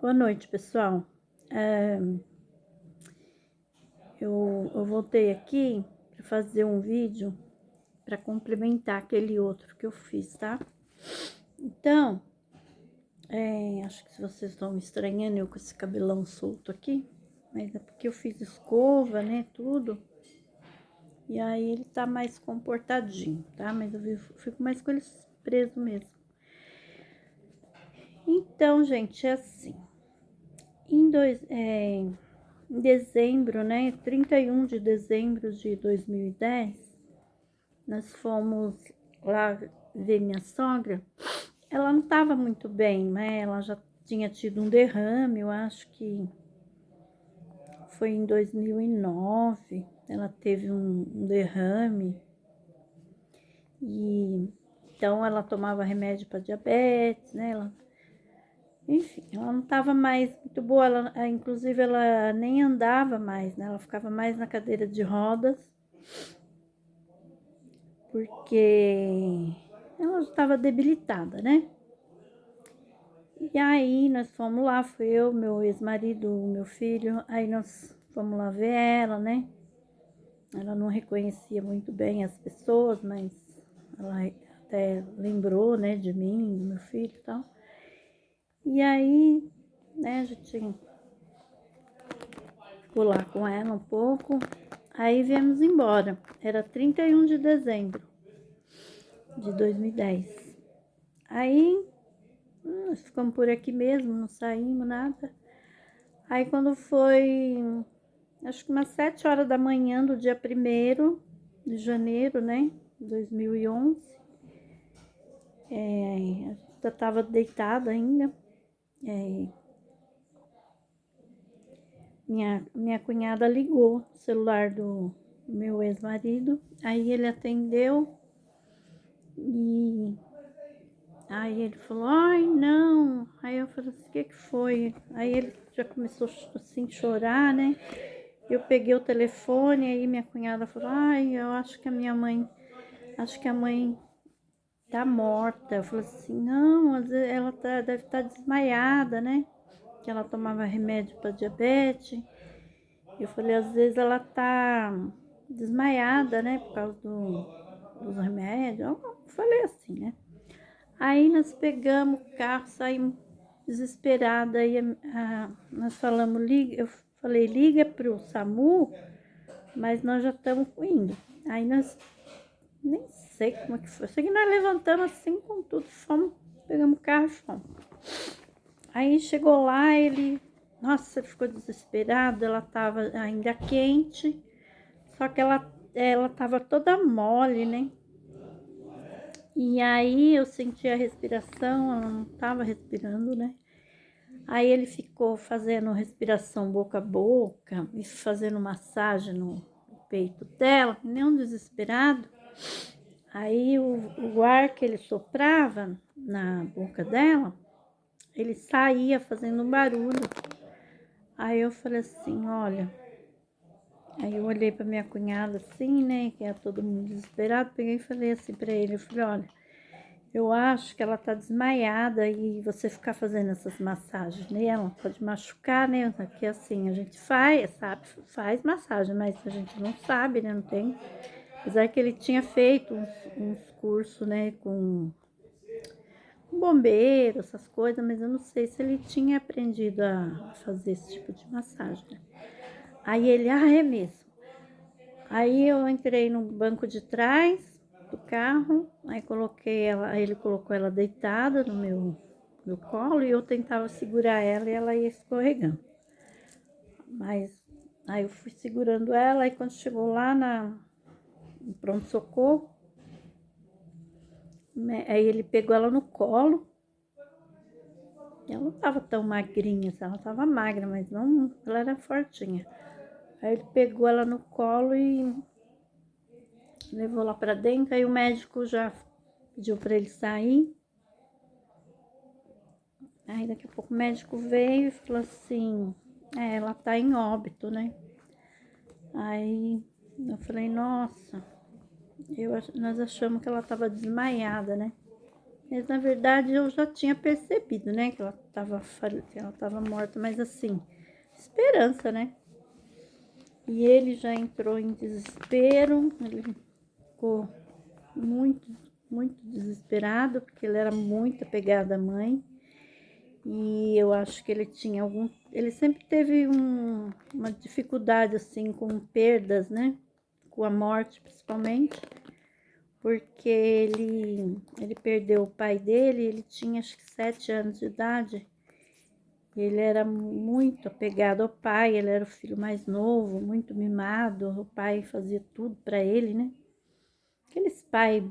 Boa noite, pessoal. Eu voltei aqui para fazer um vídeo para complementar aquele outro que eu fiz, tá? Então, acho que se vocês estão me estranhando eu com esse cabelão solto aqui, mas é porque eu fiz escova, né, tudo. E aí ele tá mais comportadinho, tá? Mas eu fico mais com ele preso mesmo. Então, gente, é assim. Em dezembro, né, 31 de dezembro de 2010, nós fomos lá ver minha sogra. Ela não estava muito bem, né, ela já tinha tido um derrame, eu acho que foi em 2009, ela teve um derrame, e então ela tomava remédio para diabetes, né, enfim, ela não estava mais muito boa, inclusive ela nem andava mais, né? Ela ficava mais na cadeira de rodas, porque ela estava debilitada, né? E aí nós fomos lá, fui eu, meu ex-marido, meu filho, aí nós fomos lá ver ela, né? Ela não reconhecia muito bem as pessoas, mas ela até lembrou, né, de mim, do meu filho e tal. E aí, né, a gente ficou lá com ela um pouco, aí viemos embora. Era 31 de dezembro de 2010. Aí, nós ficamos por aqui mesmo, não saímos, nada. Aí quando foi, acho que umas 7 horas da manhã do dia 1º de janeiro, né, 2011, a gente estava deitada ainda, minha cunhada ligou o celular do meu ex-marido, aí ele atendeu e aí ele falou, ai, não. Aí eu falei assim, o que foi? Aí ele já começou assim a chorar, né? Eu peguei o telefone, aí minha cunhada falou, ai, eu acho que a mãe tá morta. Eu falei assim, não, às vezes ela deve estar desmaiada, né? Que ela tomava remédio para diabetes. Eu falei, às vezes ela tá desmaiada, né? Por causa dos remédios. Eu falei assim, né? Aí nós pegamos o carro, saímos desesperada. Aí nós falamos, eu falei, liga pro SAMU, mas nós já estamos indo. Aí nós, nem sei como é que foi. Sei que nós levantamos assim com tudo, fomos, pegamos o carro e fomos. Aí chegou lá, nossa, ele ficou desesperado, ela tava ainda quente, só que ela tava toda mole, né? E aí eu senti a respiração, ela não estava respirando, né? Aí ele ficou fazendo respiração boca a boca e fazendo massagem no peito dela, nem um desesperado. Aí o ar que ele soprava na boca dela, ele saía fazendo um barulho. Aí eu falei assim, olha... Aí eu olhei para minha cunhada assim, né, que é todo mundo desesperado, peguei e falei assim para ele, eu falei, olha... Eu acho que ela tá desmaiada e você ficar fazendo essas massagens nela pode machucar, né? Porque assim, a gente faz massagem, mas a gente não sabe, né? Não tem. Apesar que ele tinha feito uns cursos, né, com bombeiro, essas coisas, mas eu não sei se ele tinha aprendido a fazer esse tipo de massagem, né? Aí ele, é mesmo. Aí eu entrei no banco de trás do carro, aí ele colocou ela deitada no meu colo e eu tentava segurar ela e ela ia escorregando. Mas aí eu fui segurando ela, e quando chegou lá no pronto-socorro, aí ele pegou ela no colo. Ela não tava tão magrinha, ela tava magra, mas não, ela era fortinha. Aí ele pegou ela no colo e levou lá pra dentro, aí o médico já pediu pra ele sair. Aí daqui a pouco o médico veio e falou assim, ela tá em óbito, né? Aí eu falei, nossa, nós achamos que ela tava desmaiada, né? Mas, na verdade, eu já tinha percebido, né, que ela tava morta, mas assim, esperança, né? E ele já entrou em desespero, ele ficou muito, muito desesperado, porque ele era muito apegado à mãe. E eu acho que ele tinha ele sempre teve uma dificuldade, assim, com perdas, né? Com a morte, principalmente. Porque ele perdeu o pai dele, ele tinha acho que 7 anos de idade. Ele era muito apegado ao pai, ele era o filho mais novo, muito mimado, o pai fazia tudo para ele, né? Aqueles pai,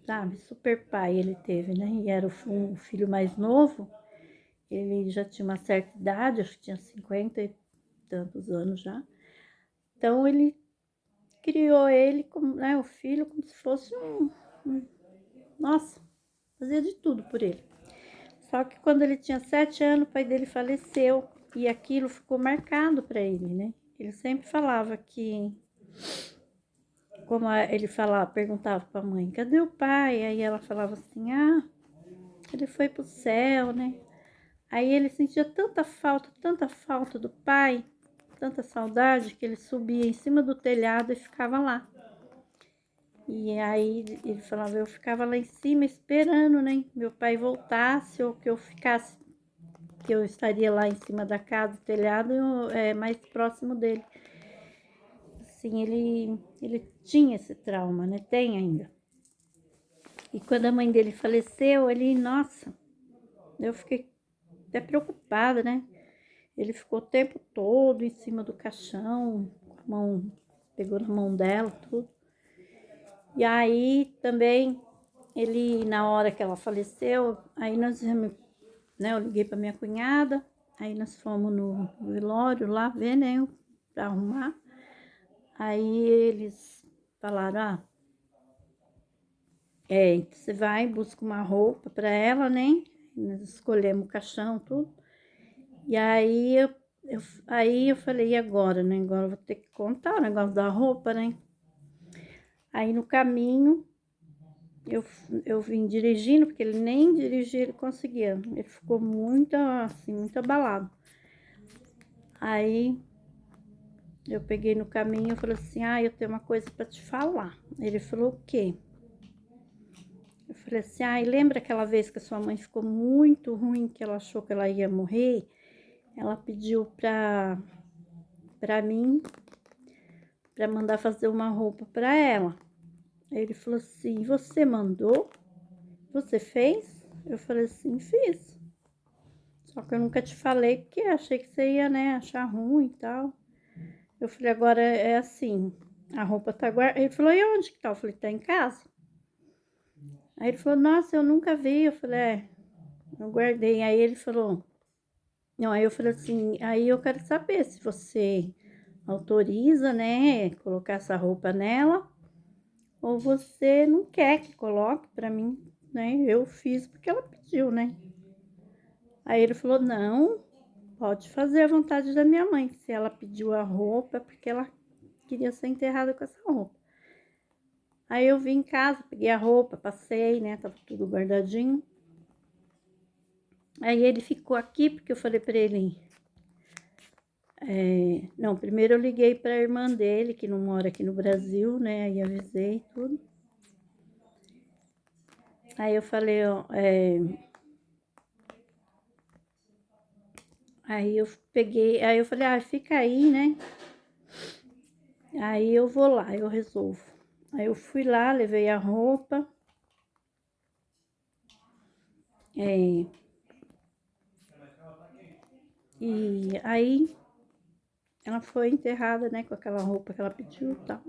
sabe, super pai ele teve, né? E era o filho mais novo, ele já tinha uma certa idade, acho que tinha 50 e tantos anos já. Então ele criou ele como, né, o filho como se fosse nossa, fazia de tudo por ele. Só que quando ele tinha 7 anos, o pai dele faleceu e aquilo ficou marcado para ele, né? Ele sempre falava que, ele falava, perguntava para a mãe, cadê o pai? Aí ela falava assim, ele foi pro céu, né? Aí ele sentia tanta falta do pai, tanta saudade, que ele subia em cima do telhado e ficava lá. E aí ele falava, eu ficava lá em cima esperando, né? Meu pai voltasse ou que eu ficasse, que eu estaria lá em cima da casa, do telhado, mais próximo dele. Assim, ele tinha esse trauma, né? Tem ainda. E quando a mãe dele faleceu, nossa, eu fiquei até preocupada, né? Ele ficou o tempo todo em cima do caixão, com a mão, pegou na mão dela, tudo. E aí também, na hora que ela faleceu, aí né, eu liguei para minha cunhada, aí nós fomos no velório lá ver, né, para arrumar. Aí eles falaram, você vai, busca uma roupa para ela, né? Nós escolhemos o caixão, tudo. E aí eu falei, e agora, né? Agora eu vou ter que contar o negócio da roupa, né? Aí no caminho, eu vim dirigindo, porque ele nem dirigir ele conseguia. Ele ficou muito, assim, muito abalado. Aí eu peguei no caminho e falei assim, eu tenho uma coisa para te falar. Ele falou, o quê? Eu falei assim, lembra aquela vez que a sua mãe ficou muito ruim, que ela achou que ela ia morrer? Ela pediu para mim, para mandar fazer uma roupa para ela. Aí ele falou assim, você mandou? Você fez? Eu falei assim, fiz. Só que eu nunca te falei, porque achei que você ia, né, achar ruim e tal. Eu falei, agora é assim, a roupa tá guardada. Ele falou, e onde que tá? Eu falei, tá em casa. Aí ele falou, nossa, eu nunca vi. Eu falei, eu guardei. Aí ele falou, não, aí eu falei assim, aí eu quero saber se você autoriza, né, colocar essa roupa nela, ou você não quer que coloque pra mim, né? Eu fiz porque ela pediu, né? Aí ele falou, não, pode fazer a vontade da minha mãe. Se ela pediu a roupa, é porque ela queria ser enterrada com essa roupa. Aí eu vim em casa, peguei a roupa, passei, né? Tava tudo guardadinho. Aí ele ficou aqui, porque eu falei pra ele... não, primeiro eu liguei pra irmã dele, que não mora aqui no Brasil, né? Aí avisei tudo. Aí eu falei, aí eu peguei, aí eu falei, fica aí, né? Aí eu vou lá, eu resolvo. Aí eu fui lá, levei a roupa. E aí ela foi enterrada, né, com aquela roupa que ela pediu e tal.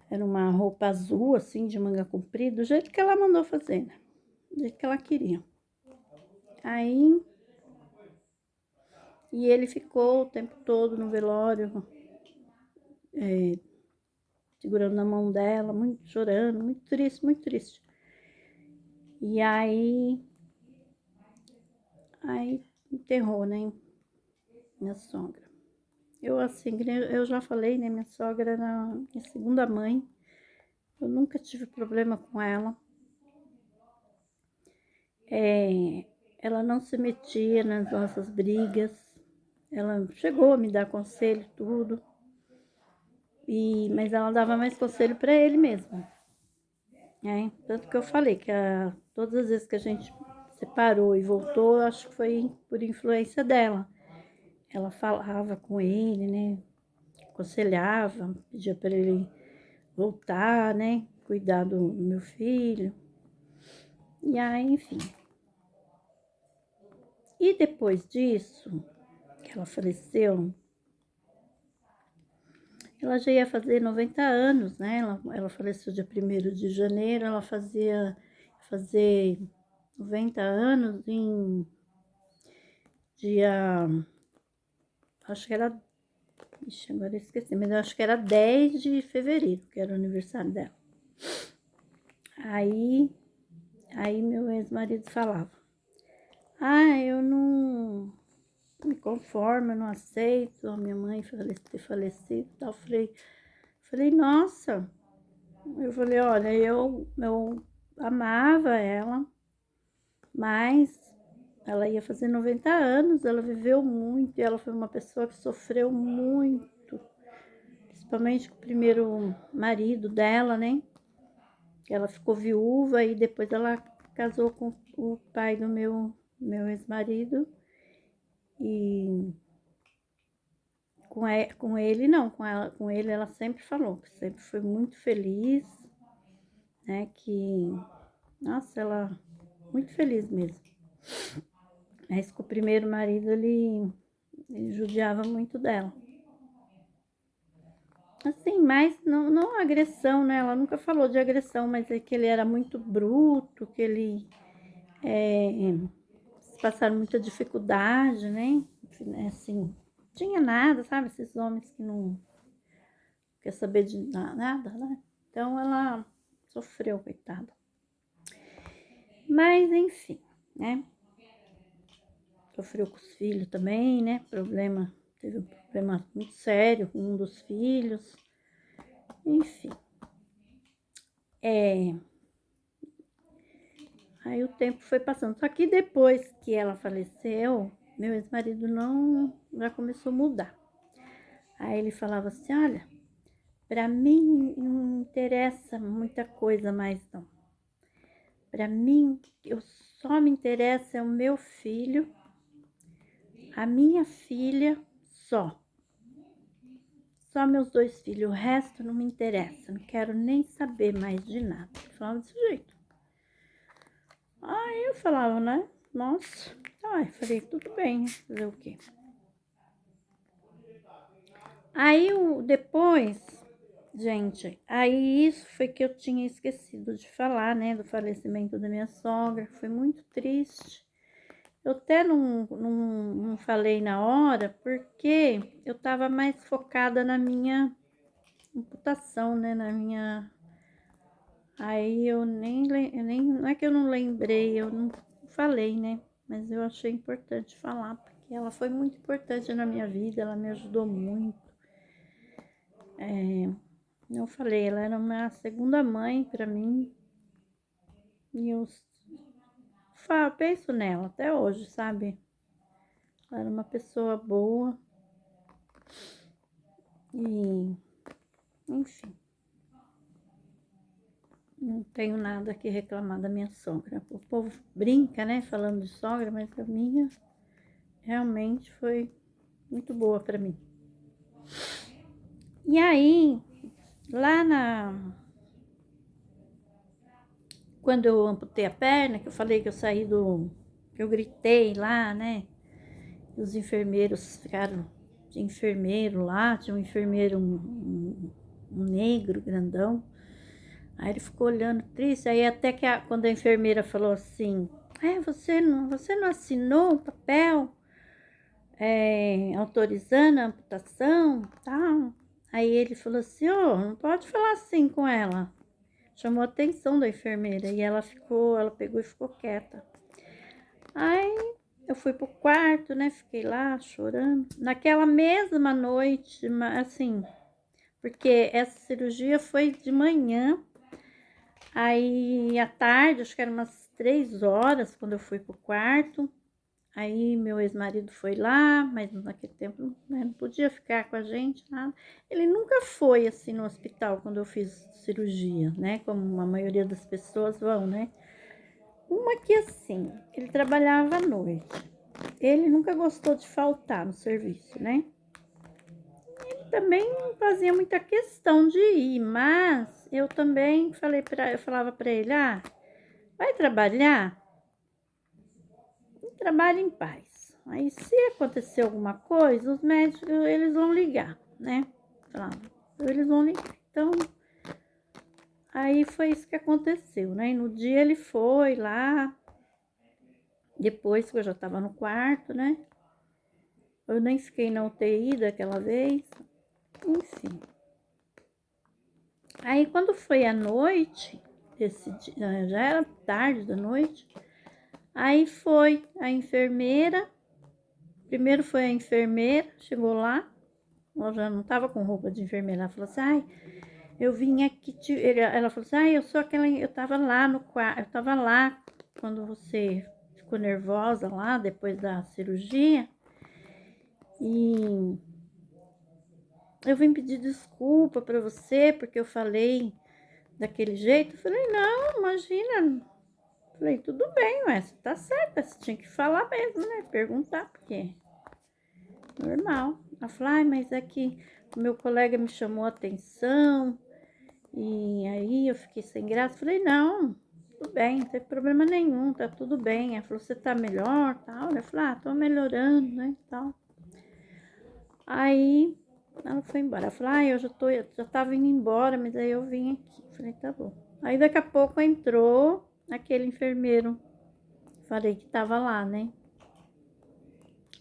Era uma roupa azul, assim, de manga comprida, do jeito que ela mandou fazer, né? Do jeito que ela queria. Aí... E ele ficou o tempo todo no velório, segurando na mão dela, muito chorando, muito triste, muito triste. E aí enterrou, né, minha sogra. Eu, assim, eu já falei, né, minha sogra era minha segunda mãe. Eu nunca tive problema com ela. ela não se metia nas nossas brigas, ela chegou a me dar conselho, tudo, mas ela dava mais conselho para ele mesmo, né? Tanto que eu falei que todas as vezes que a gente separou e voltou, eu acho que foi por influência dela. Ela falava com ele, né? Aconselhava, pedia para ele voltar, né? Cuidar do meu filho. E aí, enfim. E depois disso, que ela faleceu, ela já ia fazer 90 anos, né? Ela faleceu dia 1º de janeiro, ela fazer 90 anos em dia, acho que era, ixi, agora eu esqueci, mas eu acho que era 10 de fevereiro, que era o aniversário dela. Aí meu ex-marido falava, eu não me conformo, eu não aceito a minha mãe ter falecido e tal. Falei, nossa, eu falei, olha, eu amava ela, mas ela ia fazer 90 anos, ela viveu muito, e ela foi uma pessoa que sofreu muito, principalmente com o primeiro marido dela, né? Ela ficou viúva e depois ela casou com o pai do meu ex-marido. E com ele não, com ele ela sempre falou que sempre foi muito feliz, né? Que, nossa, ela muito feliz mesmo. Mas com o primeiro marido ele judiava muito dela. Assim, mas não agressão, né? Ela nunca falou de agressão, mas é que ele era muito bruto, que ele passaram muita dificuldade, né? Assim, tinha nada, sabe? Esses homens que não quer saber de nada, né? Então ela sofreu, coitada. Mas enfim, né? Sofreu com os filhos também, né? Teve um problema muito sério com um dos filhos. Enfim. Aí o tempo foi passando. Só que depois que ela faleceu, meu ex-marido não já começou a mudar. Aí ele falava assim, olha, para mim não interessa muita coisa mais não. Para mim, só me interessa é o meu filho, a minha filha, só. Só meus 2 filhos, o resto não me interessa, não quero nem saber mais de nada. Eu falava desse jeito. Aí eu falava, né? Nossa, eu falei, tudo bem, fazer o quê? Aí depois, gente, aí isso foi que eu tinha esquecido de falar, né? Do falecimento da minha sogra, foi muito triste. Eu até não falei na hora, porque eu tava mais focada na minha computação, né? Aí eu não é que eu não lembrei, eu não falei, né? Mas eu achei importante falar, porque ela foi muito importante na minha vida, ela me ajudou muito. Eu falei, ela era uma segunda mãe para mim. E eu penso nela até hoje, sabe? Ela era uma pessoa boa. E, enfim, não tenho nada que reclamar da minha sogra. O povo brinca, né, falando de sogra, mas a minha realmente foi muito boa para mim. E aí, quando eu amputei a perna, que eu falei que eu saí que eu gritei lá, né? E os enfermeiros ficaram de enfermeiro lá, tinha um enfermeiro, um negro grandão. Aí ele ficou olhando triste, aí até que quando a enfermeira falou assim, você não assinou o papel autorizando a amputação, tal? Aí ele falou assim, não pode falar assim com ela. Chamou a atenção da enfermeira e ela pegou e ficou quieta. Aí eu fui pro quarto, né, fiquei lá chorando. Naquela mesma noite, assim, porque essa cirurgia foi de manhã. Aí, à tarde, acho que era umas 3 horas quando eu fui pro quarto. Aí meu ex-marido foi lá, mas naquele tempo, né, não podia ficar com a gente, nada. Ele nunca foi assim no hospital quando eu fiz cirurgia, né? Como a maioria das pessoas vão, né? Uma que assim, ele trabalhava à noite. Ele nunca gostou de faltar no serviço, né? Ele também não fazia muita questão de ir, mas eu também eu falava para ele, vai trabalhar? Trabalhe em paz. Aí, se acontecer alguma coisa, os médicos, eles vão ligar, né? Falava, eles vão ligar. Então, aí foi isso que aconteceu, né? E no dia ele foi lá, depois que eu já tava no quarto, né? Eu nem fiquei na UTI daquela vez, enfim. Aí, quando foi à noite, esse dia, já era tarde da noite, aí foi a enfermeira. Primeiro foi a enfermeira, chegou lá, ela já não estava com roupa de enfermeira. Ela falou assim, eu vim aqui, ela falou assim, eu sou aquela, eu estava lá no quarto, eu estava lá quando você ficou nervosa lá, depois da cirurgia, e eu vim pedir desculpa para você, porque eu falei daquele jeito. Eu falei, não, imagina. Eu falei, tudo bem, ué, você tá certa, você tinha que falar mesmo, né, perguntar, porque normal. Ela falou, mas é que o meu colega me chamou a atenção, e aí eu fiquei sem graça. Falei, não, tudo bem, não tem problema nenhum, tá tudo bem. Ela falou, você tá melhor, tal? Eu falei, tô melhorando, né, tal. Aí ela foi embora. Ela falou, eu já tava indo embora, mas aí eu vim aqui. Falei, tá bom. Aí daqui a pouco entrou aquele enfermeiro, falei que tava lá, né.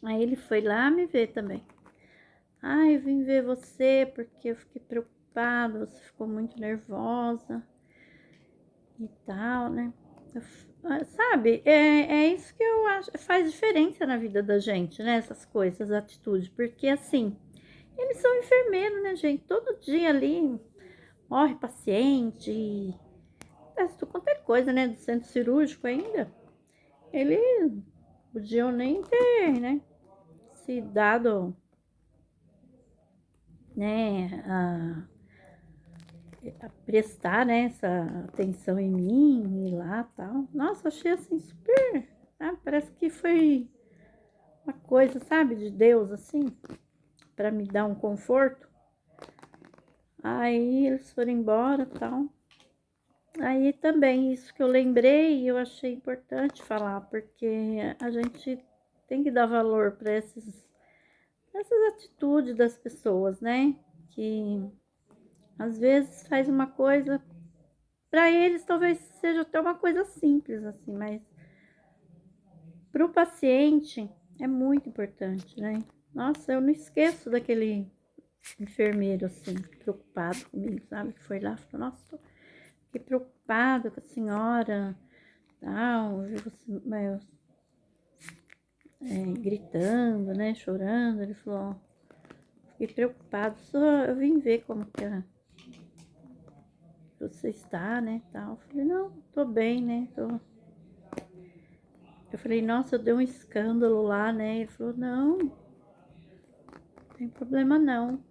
Aí ele foi lá me ver também. Eu vim ver você porque eu fiquei preocupada, você ficou muito nervosa e tal, né? Sabe, é isso que eu acho, faz diferença na vida da gente, né? Essas coisas, atitudes, porque assim, eles são enfermeiros, né, gente? Todo dia ali morre paciente, tudo quanto é coisa, né? Do centro cirúrgico ainda. Eles podiam nem ter, né? Se dado, né? A prestar, né, essa atenção em mim e lá tal. Nossa, achei assim super, parece que foi uma coisa, sabe, de Deus assim, para me dar um conforto. Aí eles foram embora tal. Aí também isso que eu lembrei, eu achei importante falar, porque a gente tem que dar valor para essas atitudes das pessoas, né? Que às vezes faz uma coisa. Para eles talvez seja até uma coisa simples assim, mas para o paciente é muito importante, né? Nossa, eu não esqueço daquele enfermeiro assim, preocupado comigo, sabe? Que foi lá e falou, nossa, fiquei preocupado com a senhora, tal, viu você, gritando, né? Chorando. Ele falou, fiquei preocupado, só eu vim ver como que você está, né? Tal. Eu falei, não, tô bem, né? Eu falei, nossa, eu dei um escândalo lá, né? Ele falou, não tem problema não.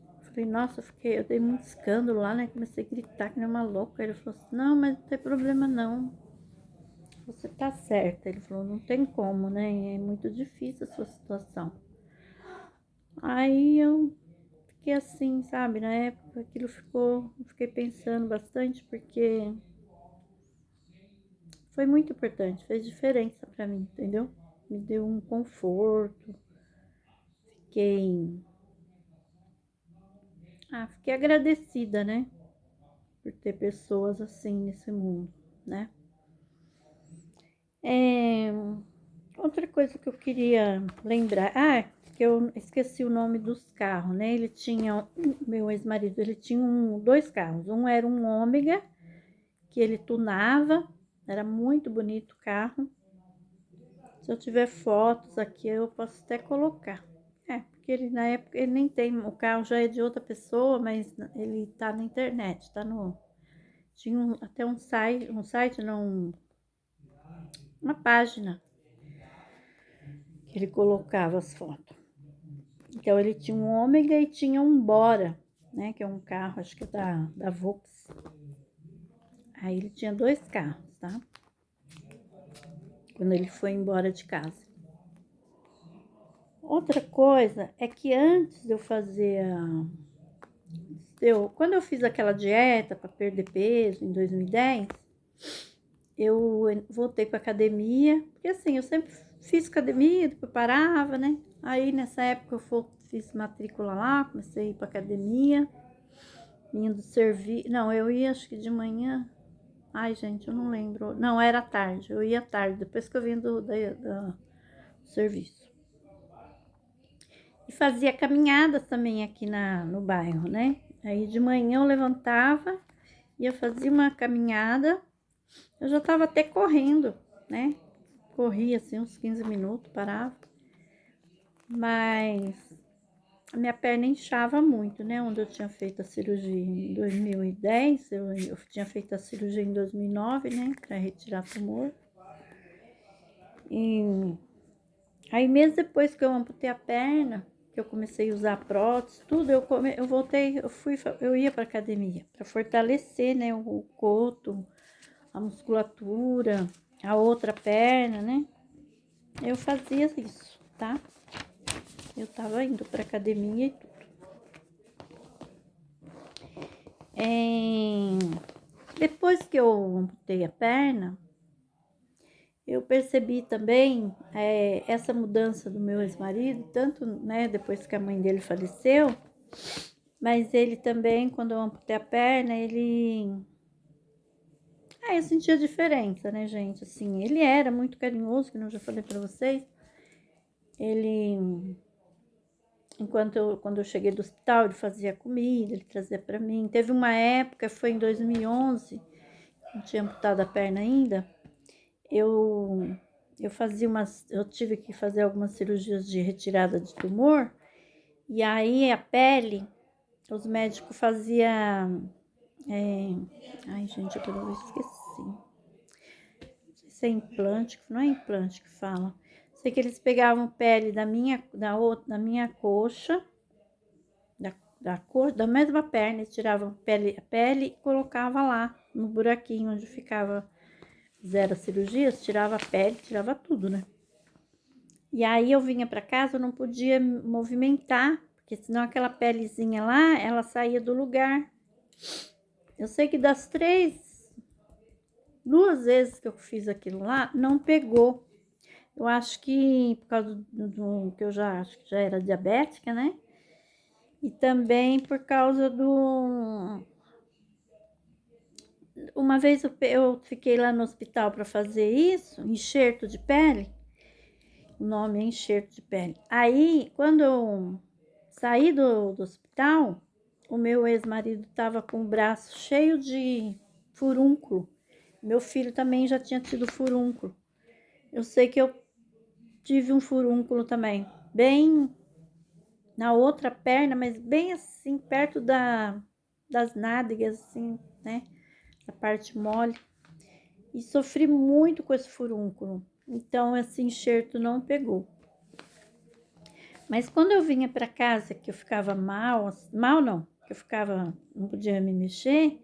Eu falei, nossa, eu dei muito escândalo lá, né? Comecei a gritar que nem uma louca. Ele falou assim, não, mas não tem problema não. Você tá certa. Ele falou, não tem como, né? É muito difícil a sua situação. Aí eu fiquei assim, sabe? Na época aquilo fiquei pensando bastante, porque foi muito importante, fez diferença pra mim, entendeu? Me deu um conforto. Fiquei, fiquei agradecida, né? Por ter pessoas assim nesse mundo, né? Outra coisa que eu queria lembrar, que eu esqueci o nome dos carros, né? Ele tinha, meu ex-marido, ele tinha dois carros. Um era um Ômega, que ele tunava, era muito bonito o carro. Se eu tiver fotos aqui, eu posso até colocar. Porque ele na época, ele nem tem, o carro já é de outra pessoa, mas ele tá na internet, tá no tinha até um site não, uma página que ele colocava as fotos. Então ele tinha um Ômega e tinha um Bora, né? Que é um carro, acho que é da Volks. Aí ele tinha 2 carros, tá? Quando ele foi embora de casa. Outra coisa é que antes de eu fazer quando eu fiz aquela dieta para perder peso em 2010, eu voltei para academia, porque assim, eu sempre fiz academia, depois parava, né? Aí nessa época eu fiz matrícula lá, comecei a ir para academia, vinha do serviço. Não, eu ia acho que de manhã. Ai, gente, eu não lembro. Não, era tarde, eu ia tarde, depois que eu vim do serviço. E fazia caminhadas também aqui no bairro, né? Aí de manhã eu levantava, ia fazer uma caminhada, eu já tava até correndo, né? Corria assim uns 15 minutos, parava. Mas a minha perna inchava muito, né? Onde eu tinha feito a cirurgia em 2010, eu tinha feito a cirurgia em 2009, né? Para retirar tumor. E aí mesmo depois que eu amputei a perna, que eu comecei a usar prótese, tudo, eu voltei, eu ia para academia para fortalecer, né, o coto, a musculatura, a outra perna, né? Eu fazia isso, tá? Eu tava indo para academia e tudo. Depois que eu amputei a perna, eu percebi também essa mudança do meu ex-marido, tanto, né, depois que a mãe dele faleceu, mas ele também, quando eu amputei a perna, eu senti a diferença, né, gente? Assim, ele era muito carinhoso, que eu já falei pra vocês. Ele, quando eu cheguei do hospital, ele fazia comida, ele trazia pra mim. Teve uma época, foi em 2011, não tinha amputado a perna ainda, eu tive que fazer algumas cirurgias de retirada de tumor, e aí a pele, os médicos faziam, ai gente, agora eu esqueci, não sei se é implante, não é implante que fala, sei que eles pegavam pele da minha coxa, da mesma perna, eles tiravam a pele e colocavam lá, no buraquinho onde ficava, fizeram as cirurgias, tirava a pele, tirava tudo, né? E aí eu vinha para casa, eu não podia movimentar, porque senão aquela pelezinha lá, ela saía do lugar. Eu sei que das 2 vezes que eu fiz aquilo lá, não pegou. Eu acho que por causa do que eu já acho que já era diabética, né? E também por causa do... Uma vez eu fiquei lá no hospital para fazer isso, enxerto de pele. O nome é enxerto de pele. Aí, quando eu saí do hospital, o meu ex-marido estava com o braço cheio de furúnculo. Meu filho também já tinha tido furúnculo. Eu sei que eu tive um furúnculo também, bem na outra perna, mas bem assim, perto das nádegas, assim, né? A parte mole. E sofri muito com esse furúnculo. Então, esse enxerto não pegou. Mas quando eu vinha para casa, que eu ficava mal não, que eu ficava, não podia me mexer,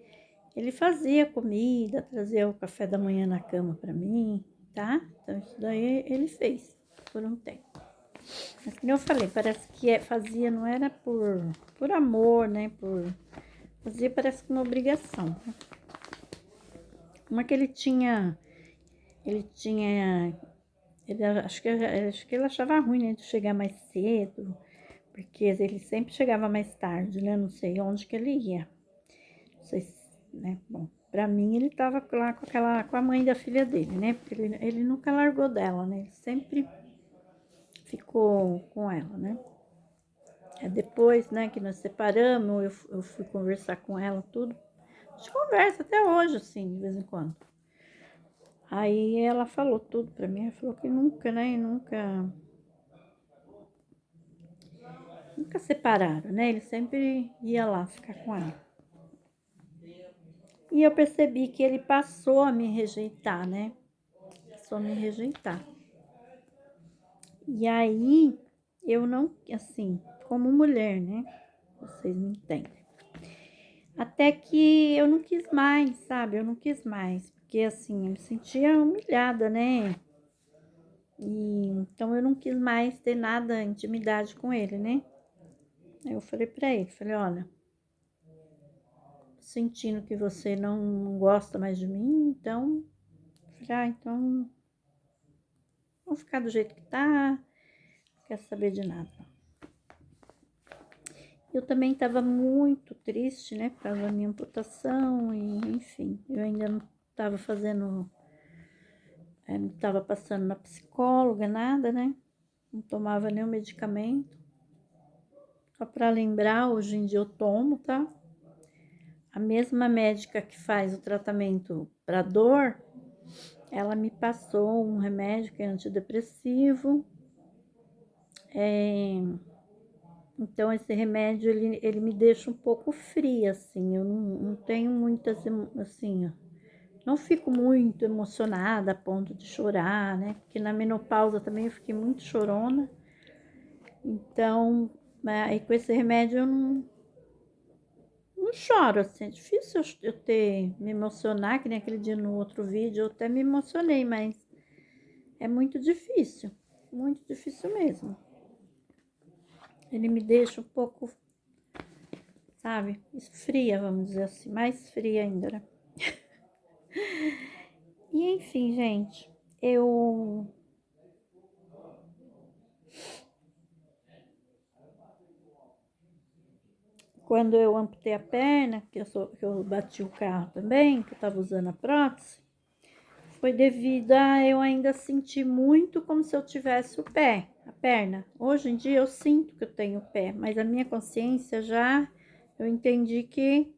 ele fazia comida, trazia o café da manhã na cama para mim, tá? Então isso daí ele fez por um tempo. Mas como eu falei, parece que fazia, não era por amor, né? Fazia parece que uma obrigação. Né? Uma que acho que ele achava ruim, né, de chegar mais cedo, porque ele sempre chegava mais tarde, né? Não sei onde que ele ia. Não sei se, né? Bom, pra mim ele tava lá com a mãe da filha dele, né? Porque ele nunca largou dela, né? Ele sempre ficou com ela, né? Depois, né, que nós separamos, eu fui conversar com ela, tudo. A gente conversa até hoje, assim, de vez em quando. Aí ela falou tudo pra mim, ela falou que nunca, né, nunca separaram, né? Ele sempre ia lá ficar com ela. E eu percebi que ele passou a me rejeitar, né? Passou a me rejeitar. E aí, eu não, assim, como mulher, né? Vocês me entendem. Até que eu não quis mais, sabe? Eu não quis mais. Porque, assim, eu me sentia humilhada, né? E então eu não quis mais ter nada, intimidade com ele, né? Aí eu falei pra ele, falei, olha, sentindo que você não gosta mais de mim, então, então vamos ficar do jeito que tá, não quer saber de nada. Eu também estava muito triste, né, por causa da minha amputação e, enfim, eu ainda não estava fazendo, não estava passando na psicóloga, nada, né, não tomava nenhum medicamento. Só para lembrar, hoje em dia eu tomo, tá? A mesma médica que faz o tratamento para dor, ela me passou um remédio que é antidepressivo. Então, esse remédio, ele me deixa um pouco fria, assim. Eu não tenho muitas, assim, não fico muito emocionada a ponto de chorar, né? Porque na menopausa também eu fiquei muito chorona. Então, aí com esse remédio eu não choro, assim, é difícil eu me emocionar, que nem aquele dia no outro vídeo, eu até me emocionei, mas é muito difícil mesmo. Ele me deixa um pouco, sabe, fria, vamos dizer assim, mais fria ainda, né? E enfim, gente, quando eu amputei a perna, que eu bati o carro também, que eu tava usando a prótese, foi devido a eu ainda sentir muito como se eu tivesse o pé, a perna. Hoje em dia eu sinto que eu tenho o pé, mas a minha consciência eu entendi que,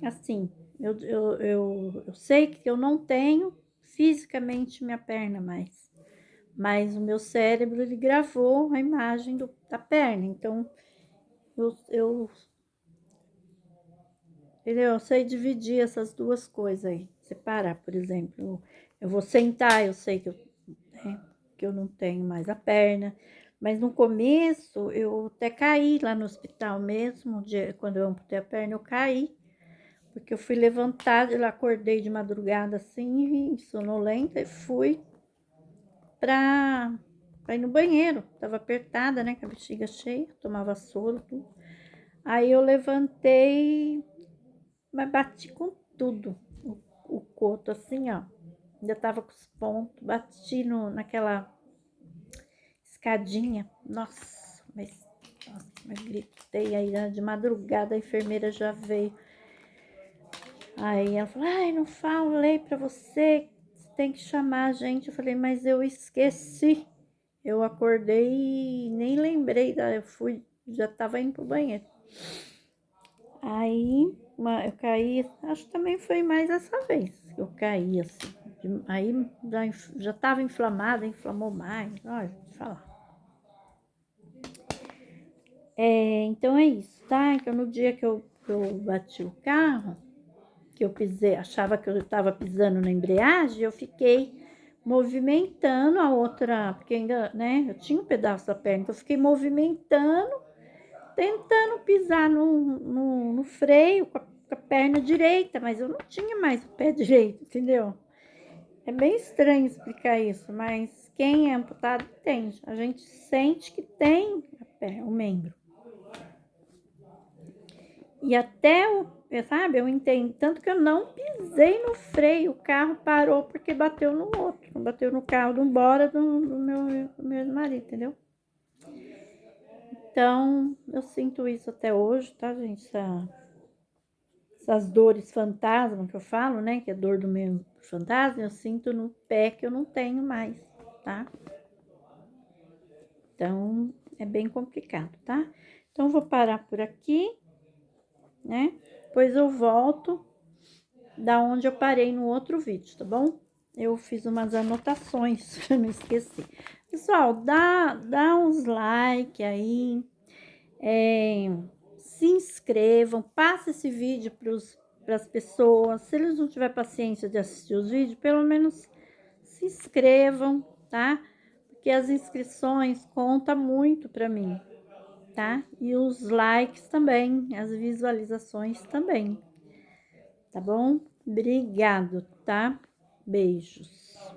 assim, eu sei que eu não tenho fisicamente minha perna mais, mas o meu cérebro, ele gravou a imagem da perna, então entendeu? Eu sei dividir essas duas coisas aí, separar, por exemplo, eu vou sentar, eu sei né, que eu não tenho mais a perna, mas no começo eu até caí lá no hospital mesmo, quando eu amputei a perna, eu caí, porque eu fui levantada, eu acordei de madrugada assim, sonolenta, e fui pra ir no banheiro, tava apertada, né, com a bexiga cheia, tomava soro, tudo. Aí eu levantei, mas bati com tudo, o coto assim, ó, ainda tava com os pontos, bati naquela escadinha, mas gritei aí de madrugada, a enfermeira já veio. Aí ela falou, ai, não falei pra você tem que chamar a gente. Eu falei, mas eu esqueci. Eu acordei e nem lembrei, eu fui, já tava indo pro banheiro. Aí eu caí, acho que também foi mais essa vez que eu caí, assim. Aí já tava inflamada, inflamou mais, olha, vou te falar. Então é isso, tá? Então no dia que eu bati o carro, que eu pisei, achava que eu estava pisando na embreagem, eu fiquei movimentando a outra, porque ainda, né, eu tinha um pedaço da perna, então eu fiquei movimentando, tentando pisar no freio com a perna direita, mas eu não tinha mais o pé direito, entendeu? É bem estranho explicar isso, mas quem é amputado entende. A gente sente que tem o membro. E até, sabe, eu entendo. Tanto que eu não pisei no freio, o carro parou porque bateu no outro. Bateu no carro do embora do meu ex-marido, entendeu? Então, eu sinto isso até hoje, tá, gente? Essas dores fantasma que eu falo, né? Que é dor do meu fantasma, eu sinto no pé que eu não tenho mais, tá? Então, é bem complicado, tá? Então, eu vou parar por aqui, né? Depois eu volto da onde eu parei no outro vídeo, tá bom? Eu fiz umas anotações pra não esquecer. Pessoal, dá uns like aí, se inscrevam, passa esse vídeo para as pessoas. Se eles não tiverem paciência de assistir os vídeos, pelo menos se inscrevam, tá? Porque as inscrições contam muito para mim, tá? E os likes também, as visualizações também, tá bom? Obrigado, tá? Beijos.